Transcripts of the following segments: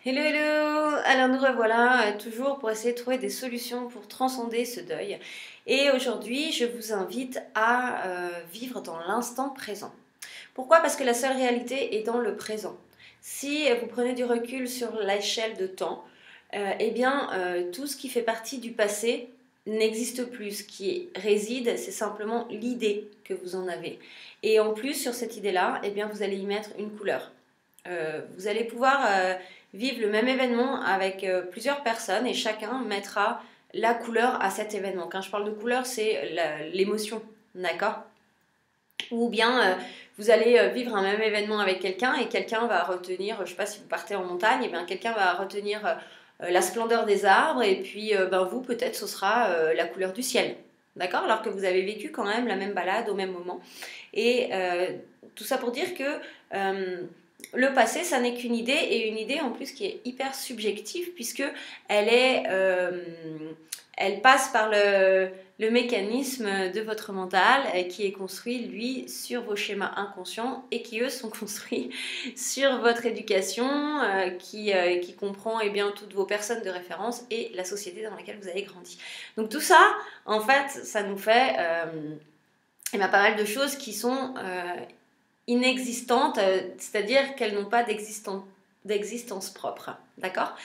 Hello hello! Alors nous revoilà toujours pour essayer de trouver des solutions pour transcender ce deuil. Et aujourd'hui, je vous invite à vivre dans l'instant présent. Pourquoi? Parce que la seule réalité est dans le présent. Si vous prenez du recul sur l'échelle de temps, tout ce qui fait partie du passé n'existe plus. Ce qui réside, c'est simplement l'idée que vous en avez. Et en plus, sur cette idée-là, vous allez y mettre une couleur. Vous allez pouvoir vivre le même événement avec plusieurs personnes et chacun mettra la couleur à cet événement. Quand je parle de couleur, c'est l'émotion, d'accord? Ou bien vous allez vivre un même événement avec quelqu'un et quelqu'un va retenir, je ne sais pas si vous partez en montagne, et bien quelqu'un va retenir la splendeur des arbres et puis vous peut-être ce sera la couleur du ciel. D'accord? Alors que vous avez vécu quand même la même balade au même moment. Et tout ça pour dire que le passé, ça n'est qu'une idée, et une idée en plus qui est hyper subjective, puisque elle passe par le mécanisme de votre mental qui est construit, lui, sur vos schémas inconscients et qui, eux, sont construits sur votre éducation qui comprend toutes vos personnes de référence et la société dans laquelle vous avez grandi. Donc tout ça, en fait, ça nous fait pas mal de choses qui sont inexistantes, c'est-à-dire qu'elles n'ont pas d'existence propre, d'accord?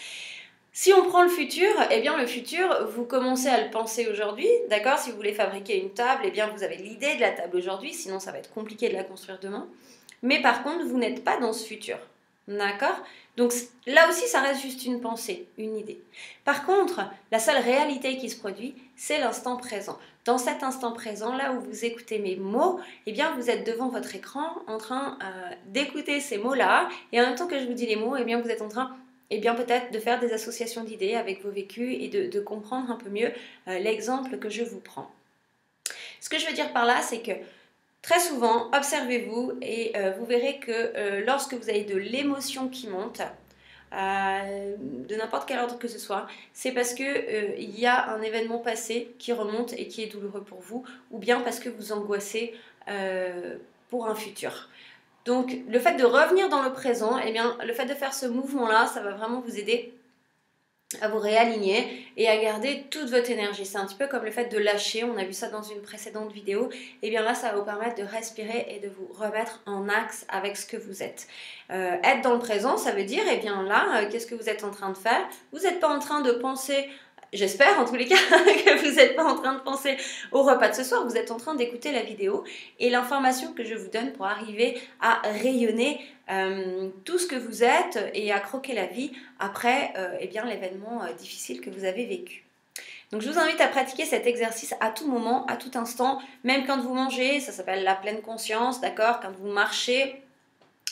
Si on prend le futur, le futur, vous commencez à le penser aujourd'hui, d'accord? Si vous voulez fabriquer une table, vous avez l'idée de la table aujourd'hui, sinon ça va être compliqué de la construire demain. Mais par contre, vous n'êtes pas dans ce futur, d'accord? Donc là aussi, ça reste juste une pensée, une idée. Par contre, la seule réalité qui se produit, c'est l'instant présent. Dans cet instant présent, là où vous écoutez mes mots, vous êtes devant votre écran en train d'écouter ces mots-là, et en même temps que je vous dis les mots, vous êtes en train peut-être de faire des associations d'idées avec vos vécus et de comprendre un peu mieux l'exemple que je vous prends. Ce que je veux dire par là, c'est que très souvent, observez-vous et vous verrez que lorsque vous avez de l'émotion qui monte, de n'importe quel ordre que ce soit, c'est parce que il y a un événement passé qui remonte et qui est douloureux pour vous, ou bien parce que vous angoissez pour un futur. Donc le fait de revenir dans le présent, le fait de faire ce mouvement-là, ça va vraiment vous aider à vous réaligner et à garder toute votre énergie. C'est un petit peu comme le fait de lâcher, on a vu ça dans une précédente vidéo. Là, ça va vous permettre de respirer et de vous remettre en axe avec ce que vous êtes. Être dans le présent, ça veut dire, qu'est-ce que vous êtes en train de faire? Vous n'êtes pas en train de penser, j'espère en tous les cas, que vous n'êtes pas en train de penser au repas de ce soir, vous êtes en train d'écouter la vidéo et l'information que je vous donne pour arriver à rayonner tout ce que vous êtes et à croquer la vie après l'événement difficile que vous avez vécu. Donc je vous invite à pratiquer cet exercice à tout moment, à tout instant, même quand vous mangez, ça s'appelle la pleine conscience, d'accord? Quand vous marchez,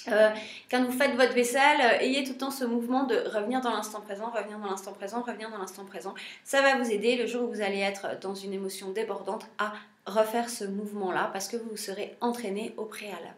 quand vous faites votre vaisselle, ayez tout le temps ce mouvement de revenir dans l'instant présent, revenir dans l'instant présent, revenir dans l'instant présent. Ça va vous aider le jour où vous allez être dans une émotion débordante à refaire ce mouvement-là parce que vous vous serez entraîné au préalable.